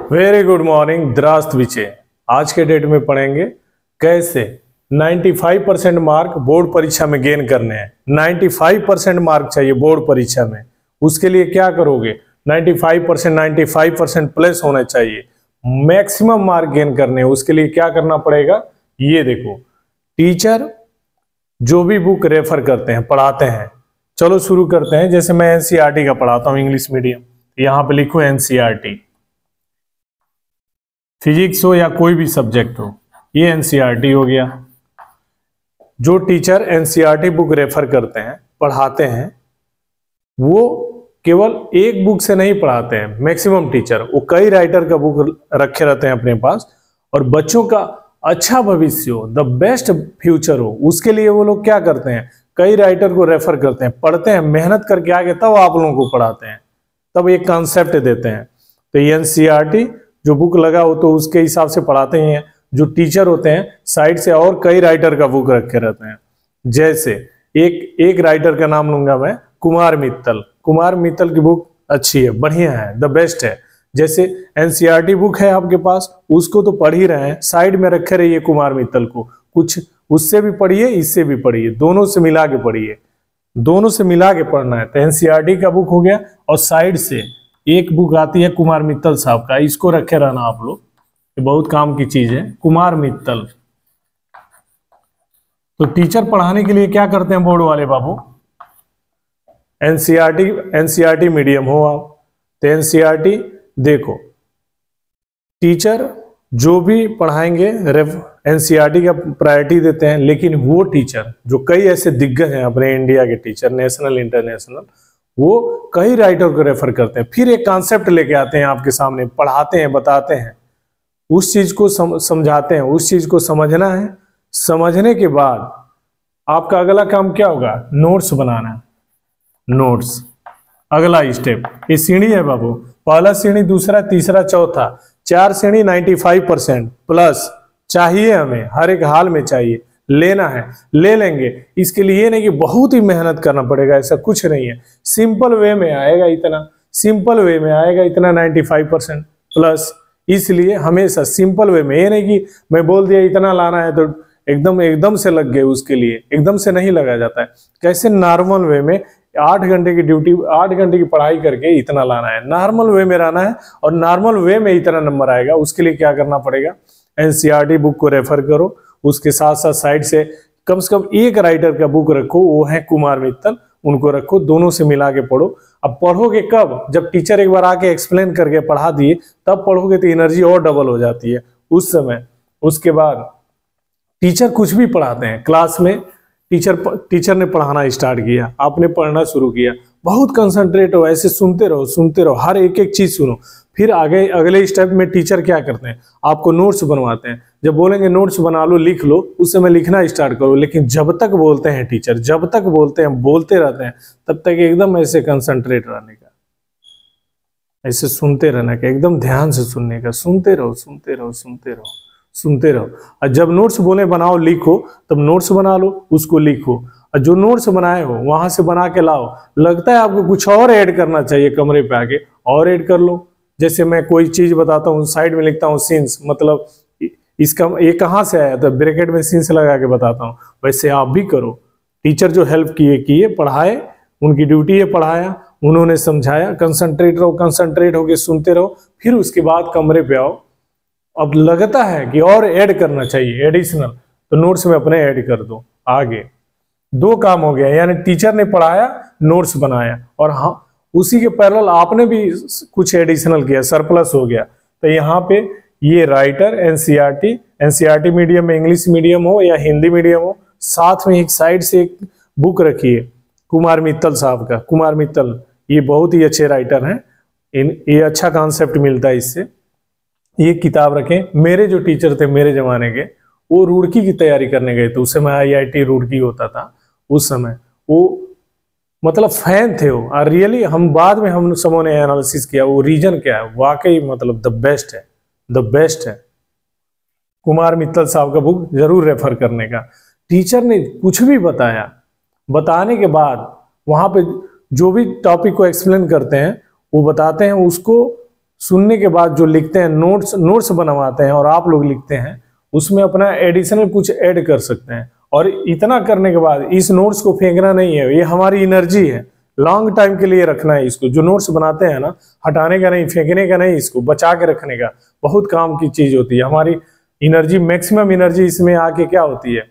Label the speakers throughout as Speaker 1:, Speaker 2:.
Speaker 1: Very good morning द्रास्त विचे। आज के डेट में पढ़ेंगे कैसे 95% मार्क बोर्ड परीक्षा में गेन करने हैं। 95% मार्क चाहिए बोर्ड परीक्षा में, उसके लिए क्या करोगे? 95% प्लस होना चाहिए, मैक्सिमम मार्क गेन करने हैं। उसके लिए क्या करना पड़ेगा? ये देखो, टीचर जो भी बुक रेफर करते हैं, पढ़ाते हैं। चलो शुरू करते हैं। जैसे मैं एनसीईआरटी का पढ़ाता हूँ, इंग्लिश मीडियम, यहाँ पे लिखो एनसीईआरटी। फिजिक्स हो या कोई भी सब्जेक्ट हो, ये एनसीईआरटी हो गया। जो टीचर एनसीईआरटी बुक रेफर करते हैं, पढ़ाते हैं, वो केवल एक बुक से नहीं पढ़ाते हैं। मैक्सिमम टीचर वो कई राइटर का बुक रखे रहते हैं अपने पास, और बच्चों का अच्छा भविष्य हो, द बेस्ट फ्यूचर हो, उसके लिए वो लोग क्या करते हैं? कई राइटर को रेफर करते हैं, पढ़ते हैं, मेहनत करके आगे तब आप लोगों को पढ़ाते हैं, तब एक कॉन्सेप्ट देते हैं। तो ये एनसीईआरटी जो बुक लगा हो तो उसके हिसाब से पढ़ाते ही हैं। जो टीचर होते हैं साइड से और कई राइटर का बुक रखे रहते हैं। जैसे एक राइटर का नाम लूंगा मैं, कुमार मित्तल। कुमार मित्तल की बुक अच्छी है, बढ़िया है, द बेस्ट है। जैसे एनसीईआरटी बुक है आपके पास, उसको तो पढ़ ही रहे हैं, साइड में रखे रहिए कुमार मित्तल को। कुछ उससे भी पढ़िए, इससे भी पढ़िए, दोनों से मिला के पढ़िए, दोनों से मिला के पढ़ना है। तो एनसीईआरटी का बुक हो गया, और साइड से एक बुक आती है कुमार मित्तल साहब का, इसको रखे रहना आप लोग, ये बहुत काम की चीज है, कुमार मित्तल। तो टीचर पढ़ाने के लिए क्या करते हैं बोर्ड वाले बाबू? एनसीईआरटी मीडियम हो आप, तो एनसीईआरटी देखो, टीचर जो भी पढ़ाएंगे एनसीईआरटी का प्रायोरिटी देते हैं। लेकिन वो टीचर जो कई ऐसे दिग्गज हैं अपने इंडिया के टीचर, नेशनल इंटरनेशनल, वो कई राइटर को रेफर करते हैं, फिर एक कॉन्सेप्ट लेके आते हैं आपके सामने, पढ़ाते हैं, बताते हैं, उस चीज को समझाते हैं। उस चीज को समझना है। समझने के बाद आपका अगला काम क्या होगा? नोट्स बनाना है। नोट्स अगला स्टेप, ये सीढ़ी है बाबू, पहला सीढ़ी, दूसरा, तीसरा, चौथा, 4 सीढ़ी। 95% प्लस चाहिए हमें, हर एक हाल में चाहिए, लेना है, ले लेंगे। इसके लिए नहीं कि बहुत ही मेहनत करना पड़ेगा, ऐसा कुछ नहीं है। सिंपल वे में आएगा इतना, सिंपल वे में आएगा इतना 95% प्लस। इसलिए हमेशा सिंपल वे में, ये नहीं कि मैं बोल दिया इतना लाना है तो एकदम से लग गए, उसके लिए एकदम से नहीं लगा जाता है। कैसे? नॉर्मल वे में 8 घंटे की ड्यूटी, 8 घंटे की पढ़ाई करके इतना लाना है, नॉर्मल वे में रहना है, और नॉर्मल वे में इतना नंबर आएगा। उसके लिए क्या करना पड़ेगा? एनसीईआरटी बुक को रेफर करो, उसके साथ साथ साइड से कम एक राइटर का बुक रखो, वो है कुमार मित्तल, उनको रखो, दोनों से मिला के पढ़ो। अब पढ़ोगे कब? जब टीचर एक बार आके एक्सप्लेन करके पढ़ा दिए, तब पढ़ोगे तो एनर्जी और डबल हो जाती है उस समय। उसके बाद टीचर कुछ भी पढ़ाते हैं क्लास में, टीचर ने पढ़ाना स्टार्ट किया, आपने पढ़ना शुरू किया, बहुत कंसंट्रेट हो, ऐसे सुनते रहो, हर एक चीज सुनो। फिर आगे अगले स्टेप में टीचर क्या करते हैं? आपको नोट्स बनवाते हैं। जब बोलेंगे नोट्स बना लो, लिख लो, उस समय लिखना स्टार्ट करो। लेकिन जब तक बोलते हैं टीचर, जब तक बोलते हैं, बोलते रहते हैं, तब तक एकदम ऐसे कंसंट्रेट रहने का, ऐसे सुनते रहने का, एकदम ध्यान से सुनने का, सुनते रहो, सुनते रहो, सुनते रहो, सुनते रहो। और जब नोट्स बोले बनाओ, लिखो, तब नोट्स बना लो, उसको लिखो। और जो नोट्स बनाए हो वहां से बना के लाओ। लगता है आपको कुछ और ऐड करना चाहिए, कमरे पे आके और ऐड कर लो। जैसे मैं कोई चीज बताता हूँ, साइड में लिखता हूँ सिंस, मतलब इसका ये कहाँ से आया, तो ब्रैकेट में सिंस लगा के बताता हूँ। वैसे आप भी करो। टीचर जो हेल्प किए, पढ़ाए, उनकी ड्यूटी है पढ़ाया, उन्होंने समझाया, कंसंट्रेट रहो, कंसंट्रेट होके सुनते रहो। फिर उसके बाद कमरे पे आओ। अब लगता है कि और ऐड करना चाहिए, एडिशनल, तो नोट्स में अपने ऐड कर दो। आगे 2 काम हो गया, यानी टीचर ने पढ़ाया, नोट्स बनाया, और हाँ, उसी के पैरेलल आपने भी कुछ एडिशनल किया, सरप्लस हो गया। तो यहाँ पे ये राइटर एनसीईआरटी मीडियम में, इंग्लिश मीडियम हो या हिंदी मीडियम हो, साथ में एक साइड से एक बुक रखिए कुमार मित्तल साहब का। कुमार मित्तल ये बहुत ही अच्छे राइटर हैं, ये अच्छा कॉन्सेप्ट मिलता है इससे। ये किताब रखें। मेरे जो टीचर थे मेरे जमाने के, वो रुड़की की तैयारी करने गए थे, उस समय आईआईटी रुड़की होता था, उस समय वो मतलब फैन थे वो। और रियली हम बाद में हम सबों ने एनालिसिस किया, वो रीजन क्या है, वाकई मतलब द बेस्ट है, द बेस्ट है। कुमार मित्तल साहब का बुक जरूर रेफर करने का। टीचर ने कुछ भी बताया, बताने के बाद वहां पे जो भी टॉपिक को एक्सप्लेन करते हैं, वो बताते हैं, उसको सुनने के बाद जो लिखते हैं, नोट्स बनवाते हैं और आप लोग लिखते हैं, उसमें अपना एडिशनल कुछ ऐड कर सकते हैं। और इतना करने के बाद इस नोट्स को फेंकना नहीं है, ये हमारी एनर्जी है, लॉन्ग टाइम के लिए रखना है इसको। जो नोट्स बनाते हैं ना, हटाने का नहीं, फेंकने का नहीं, इसको बचा के रखने का, बहुत काम की चीज होती है। हमारी एनर्जी, मैक्सिमम एनर्जी इसमें आके क्या होती है,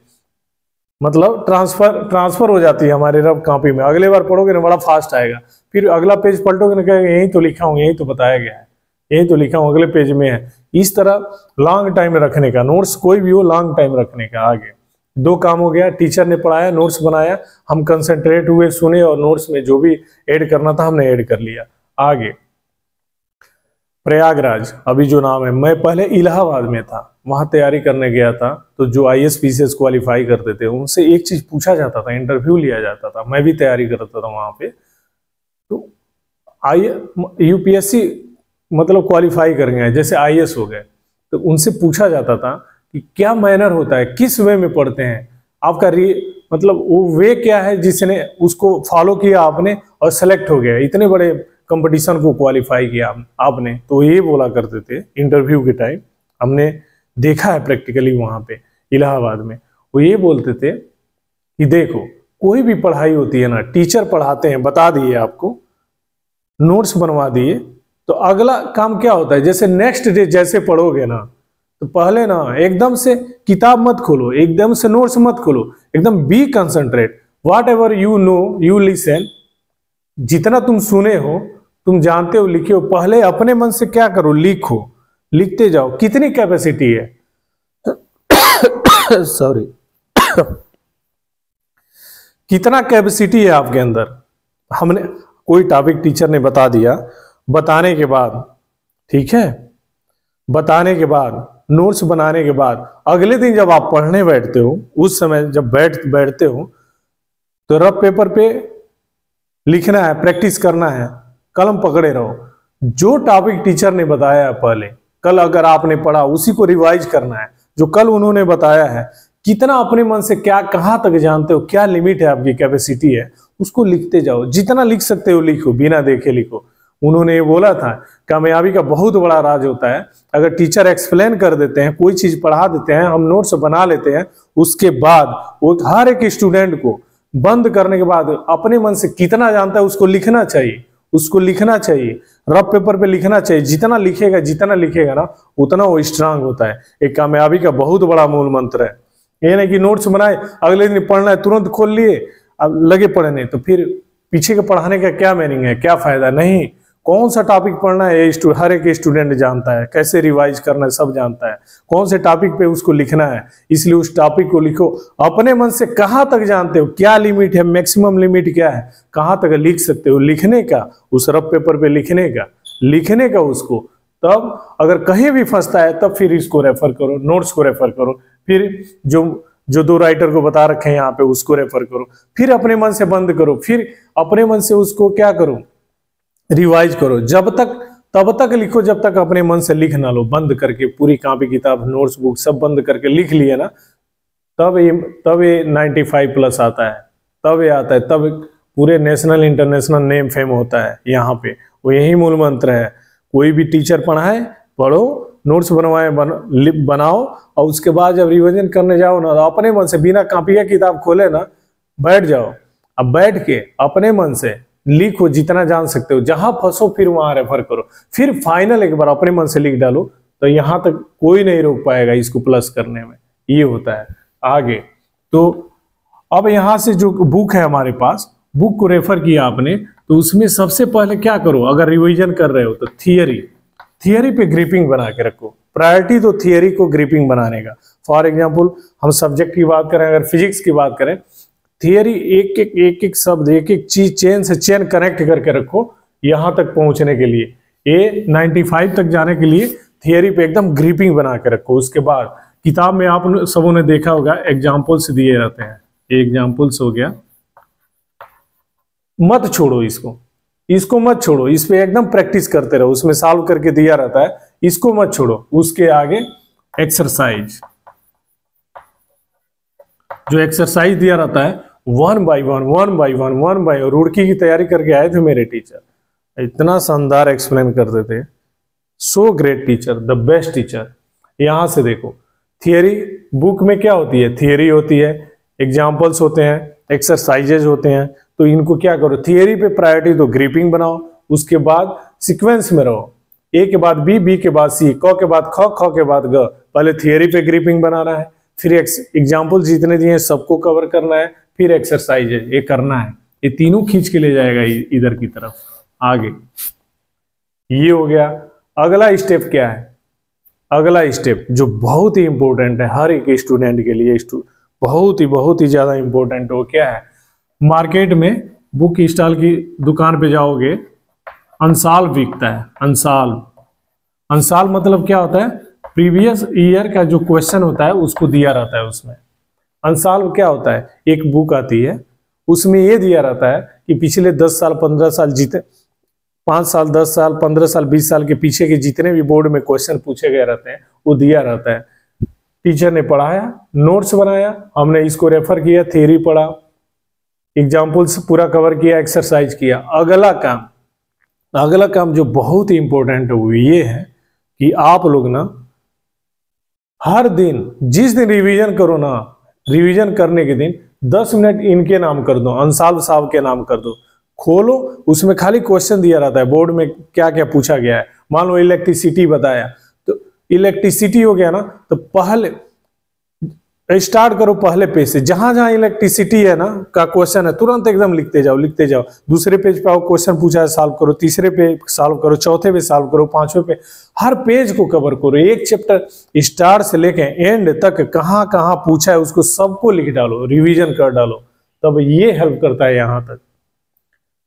Speaker 1: मतलब ट्रांसफर हो जाती है हमारे रफ कॉपी में। अगले बार पढ़ोगे ना बड़ा फास्ट आएगा, फिर अगला पेज पलटोगे ना, कहेंगे यही तो लिखा हूँ, यही तो बताया गया है, यही तो लिखा हूँ, अगले पेज में है। इस तरह लॉन्ग टाइम रखने का, नोट्स कोई भी हो लॉन्ग टाइम रखने का। आगे दो काम हो गया, टीचर ने पढ़ाया, नोट्स बनाया, हम कंसंट्रेट हुए, सुने और नोट्स में जो भी ऐड करना था हमने ऐड कर लिया। आगे प्रयागराज, अभी जो नाम है, मैं पहले इलाहाबाद में था, वहां तैयारी करने गया था। तो जो IAS PCS क्वालिफाई करते थे उनसे एक चीज पूछा जाता था, इंटरव्यू लिया जाता था, मैं भी तैयारी करता था वहां पे। तो UPSC मतलब क्वालिफाई कर गए, जैसे IAS हो गए, तो उनसे पूछा जाता था कि क्या मैनर होता है, किस वे में पढ़ते हैं, आपका मतलब वो वे क्या है जिसने उसको फॉलो किया आपने और सेलेक्ट हो गया, इतने बड़े कंपटीशन को क्वालिफाई किया आपने। तो ये बोला करते थे इंटरव्यू के टाइम, हमने देखा है प्रैक्टिकली वहां पे इलाहाबाद में। वो ये बोलते थे कि देखो कोई भी पढ़ाई होती है ना, टीचर पढ़ाते हैं, बता दिए आपको, नोट्स बनवा दिए, तो अगला काम क्या होता है, जैसे नेक्स्ट डे जैसे पढ़ोगे ना, तो पहले ना एकदम से किताब मत खोलो, एकदम से नोट्स मत खोलो, एकदम be concentrate, whatever you know you listen, जितना तुम सुने हो, तुम जानते हो, लिखे हो, पहले अपने मन से क्या करो, लिखो, लिखते जाओ। कितनी कैपेसिटी है सॉरी कितना कैपेसिटी है आपके अंदर। हमने कोई टॉपिक टीचर ने बता दिया, बताने के बाद, ठीक है, बताने के बाद, नोट्स बनाने के बाद, अगले दिन जब आप पढ़ने बैठते हो, उस समय जब बैठते हो, तो रफ पेपर पे लिखना है, प्रैक्टिस करना है, कलम पकड़े रहो। जो टॉपिक टीचर ने बताया है पहले, कल अगर आपने पढ़ा, उसी को रिवाइज करना है, जो कल उन्होंने बताया है। कितना अपने मन से क्या, कहां तक जानते हो, क्या लिमिट है आपकी, कैपेसिटी है, उसको लिखते जाओ। जितना लिख सकते हो लिखो, बिना देखे लिखो। उन्होंने ये बोला था, कामयाबी का बहुत बड़ा राज होता है, अगर टीचर एक्सप्लेन कर देते हैं, कोई चीज पढ़ा देते हैं, हम नोट्स बना लेते हैं, उसके बाद वो हर एक स्टूडेंट को बंद करने के बाद अपने मन से कितना जानता है उसको लिखना चाहिए, उसको लिखना चाहिए, रफ पेपर पे लिखना चाहिए। जितना लिखेगा ना, उतना वो स्ट्रांग होता है। एक कामयाबी का बहुत बड़ा मूल मंत्र है। ये नहीं कि नोट्स बनाए, अगले दिन पढ़ना है, तुरंत खोल लिए, अब लगे पढ़ने, तो फिर पीछे के पढ़ाने का क्या मीनिंग है, क्या फायदा। नहीं, कौन सा टॉपिक पढ़ना है हर एक स्टूडेंट जानता है, कैसे रिवाइज करना है सब जानता है, कौन से टॉपिक पे उसको लिखना है, इसलिए उस टॉपिक को लिखो अपने मन से। कहाँ तक जानते हो, क्या लिमिट है, मैक्सिमम लिमिट क्या है, कहाँ तक लिख सकते हो, लिखने का, उस रफ पेपर पे लिखने का उसको। तब अगर कहीं भी फंसता है, तब फिर इसको रेफर करो, नोट्स को रेफर करो, फिर जो दो राइटर को बता रखे हैं यहाँ पे उसको रेफर करो, फिर अपने मन से बंद करो, फिर अपने मन से उसको क्या करो, रिवाइज करो। तब तक लिखो जब तक अपने मन से लिख ना लो, बंद करके पूरी कॉपी किताब नोट्स बुक सब बंद करके लिख लिए ना, तब ये 95+ आता है, तब ये आता है, तब पूरे नेशनल इंटरनेशनल नेम फेम होता है यहाँ पे। वो यही मूल मंत्र है। कोई भी टीचर पढ़ाए, पढ़ो, नोट्स बनवाए, बनाओ, और उसके बाद जब रिवीजन करने जाओ ना, तो अपने मन से बिना कॉपी या किताब खोले ना बैठ जाओ। अब बैठ के अपने मन से लिखो जितना जान सकते हो, जहां फंसो फिर वहां रेफर करो, फिर फाइनल एक बार अपने मन से लिख डालो, तो यहां तक कोई नहीं रोक पाएगा इसको प्लस करने में। ये होता है। आगे तो अब यहां से जो बुक है हमारे पास, बुक को रेफर किया आपने, तो उसमें सबसे पहले क्या करो, अगर रिवीजन कर रहे हो तो थियरी पे ग्रिपिंग बना के रखो। प्रायोरिटी तो थियरी को ग्रिपिंग बनाने का। फॉर एग्जाम्पल हम सब्जेक्ट की बात करें, अगर फिजिक्स की बात करें, थियरी एक शब्द, एक चीज चेन से चेन कनेक्ट करके रखो यहां तक पहुंचने के लिए। ये 95 तक जाने के लिए थियरी पे एकदम ग्रिपिंग बना के रखो। उसके बाद किताब में आप सबों ने देखा होगा एग्जाम्पल्स दिए रहते हैं, एग्जाम्पल्स हो गया, मत छोड़ो इसको मत छोड़ो, इस पे एकदम प्रैक्टिस करते रहो, उसमें सॉल्व करके दिया रहता है, इसको मत छोड़ो। उसके आगे एक्सरसाइज, जो एक्सरसाइज दिया रहता है 1 by 1 रुड़की की तैयारी करके आए थे मेरे टीचर, इतना शानदार एक्सप्लेन करते थे so great teacher, the best teacher. यहां से देखो, थियरी बुक में क्या होती है, थियरी होती है, एग्जाम्पल्स होते हैं, एक्सरसाइजेज होते हैं। तो इनको क्या करो, थियरी पे प्रायोरिटी तो ग्रिपिंग बनाओ, उसके बाद सीक्वेंस में रहो, ए के बाद बी, बी के बाद सी, क के बाद ख, ख के बाद ग। पहले थियरी पे ग्रिपिंग बनाना है, फिर एग्जाम्पल जितने दिए सबको कवर करना है, फिर एक्सरसाइज ये करना है। ये तीनों खींच के ले जाएगा इधर की तरफ आगे। ये हो गया। अगला स्टेप क्या है, अगला स्टेप जो बहुत ही इंपॉर्टेंट है हर एक स्टूडेंट के लिए, बहुत ही ज्यादा इंपॉर्टेंट हो, क्या है, मार्केट में बुक स्टॉल की दुकान पे जाओगे, अनसॉल्व बिकता है। अनसॉल्व मतलब क्या होता है, प्रीवियस ईयर का जो क्वेश्चन होता है उसको दिया रहता है उसमें। अनसॉल्व क्या होता है, एक बुक आती है उसमें ये दिया रहता है कि पिछले 10 साल 15 साल जीते 5 साल 10 साल 15 साल 20 साल के पीछे के जितने भी बोर्ड में क्वेश्चन पूछे गए रहते हैं वो दिया रहता है। टीचर ने पढ़ाया, नोट्स बनाया, हमने इसको रेफर किया, थ्योरी पढ़ा, एग्जाम्पल्स पूरा कवर किया, एक्सरसाइज किया। अगला काम जो बहुत ही इंपॉर्टेंट है वो ये है कि आप लोग ना हर दिन, जिस दिन रिवीजन करो ना, रिवीजन करने के दिन 10 मिनट इनके नाम कर दो, अंसाल साहब के नाम कर दो, खोलो, उसमें खाली क्वेश्चन दिया रहता है बोर्ड में क्या क्या पूछा गया है। मान लो इलेक्ट्रिसिटी बताया, तो इलेक्ट्रिसिटी हो गया ना, तो पहले स्टार्ट करो पहले पेज से, जहां जहां इलेक्ट्रिसिटी है ना का क्वेश्चन है तुरंत एकदम लिखते जाओ। दूसरे पेज पे आओ, क्वेश्चन पूछा है सॉल्व करो, तीसरे पे सॉल्व करो, चौथे पे सॉल्व करो, पांचवें पे, हर पेज को कवर करो। एक चैप्टर स्टार्ट से लेके एंड तक कहां कहां पूछा है उसको सबको लिख डालो, रिवीजन कर डालो, तब ये हेल्प करता है यहां तक।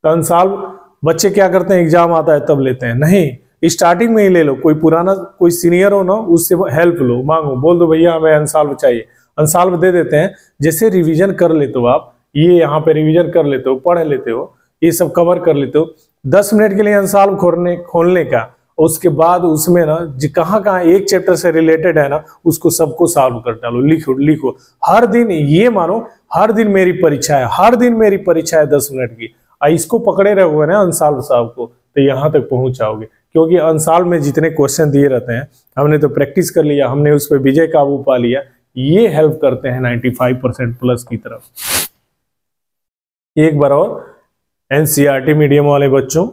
Speaker 1: अनसॉल्व बच्चे क्या करते हैं, एग्जाम आता है तब लेते हैं, नहीं, स्टार्टिंग में ही ले लो। कोई पुराना कोई सीनियर हो ना, उससे हेल्प लो, मांगो, बोल दो भैया हमें अनसॉल्व चाहिए, अनसॉल्व दे देते हैं। जैसे रिवीजन कर लेते हो आप, ये यहाँ पे रिवीजन कर लेते हो, पढ़ लेते हो, ये सब कवर कर लेते हो, 10 मिनट के लिए अनसॉल्व खोलने का, उसके बाद उसमें ना कहाँ कहाँ एक चैप्टर से रिलेटेड है ना उसको सबको सॉल्व कर डालो, लिखो। हर दिन ये मानो, हर दिन मेरी परीक्षा है, हर दिन मेरी परीक्षा है 10 मिनट की। इसको पकड़े रहोगे ना अनसॉल्व साहब को, तो यहाँ तक पहुंच जाओगे, क्योंकि अनसॉल्व में जितने क्वेश्चन दिए रहते हैं हमने तो प्रैक्टिस कर लिया, हमने उस पर विजय काबू पा लिया। ये हेल्प करते हैं 95% प्लस की तरफ। एक बार और, एनसीईआरटी मीडियम वाले बच्चों,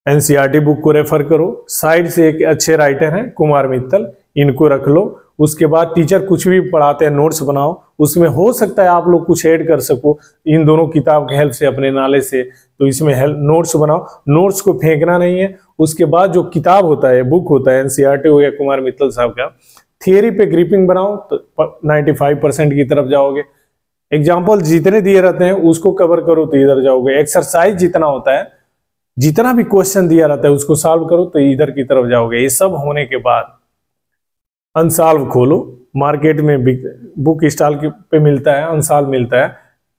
Speaker 1: एनसीईआरटी बुक को रेफर करो, साइड से एक अच्छे राइटर हैं कुमार मित्तल, इनको रख लो। उसके बाद टीचर कुछ भी पढ़ाते हैं नोट्स बनाओ, उसमें हो सकता है आप लोग कुछ ऐड कर सको इन दोनों किताब की हेल्प से, अपने नॉलेज से, तो इसमें नोट्स बनाओ, नोट्स को फेंकना नहीं है। उसके बाद जो किताब होता है, बुक होता है, एनसीईआरटी हो गया कुमार मित्तल साहब का, थियरी पे ग्रिपिंग बनाओ तो 95% की तरफ जाओगे। एग्जाम्पल जितने दिए रहते हैं उसको कवर करो तो इधर जाओगे। एक्सरसाइज जितना होता है, जितना भी क्वेश्चन दिया रहता है उसको सॉल्व करो तो इधर की तरफ जाओगे। ये सब होने के बाद अनसॉल्व खोलो, मार्केट में बुक स्टॉल पे मिलता है, अनसॉल्व मिलता है,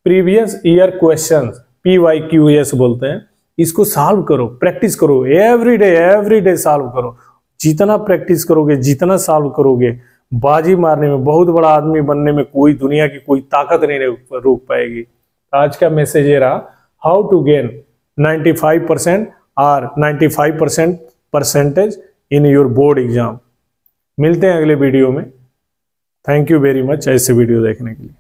Speaker 1: प्रीवियस ईयर क्वेश्चंस, PYQS बोलते हैं, इसको सॉल्व करो, प्रैक्टिस करो, एवरीडे सॉल्व करो। जितना प्रैक्टिस करोगे, जितना सॉल्व करोगे, बाजी मारने में, बहुत बड़ा आदमी बनने में कोई दुनिया की कोई ताकत नहीं रोक पाएगी। आज का मैसेज ये रहा, हाउ टू गेन 95% और 95% percentage in your board exam. मिलते हैं अगले वीडियो में। थैंक यू वेरी मच ऐसे वीडियो देखने के लिए।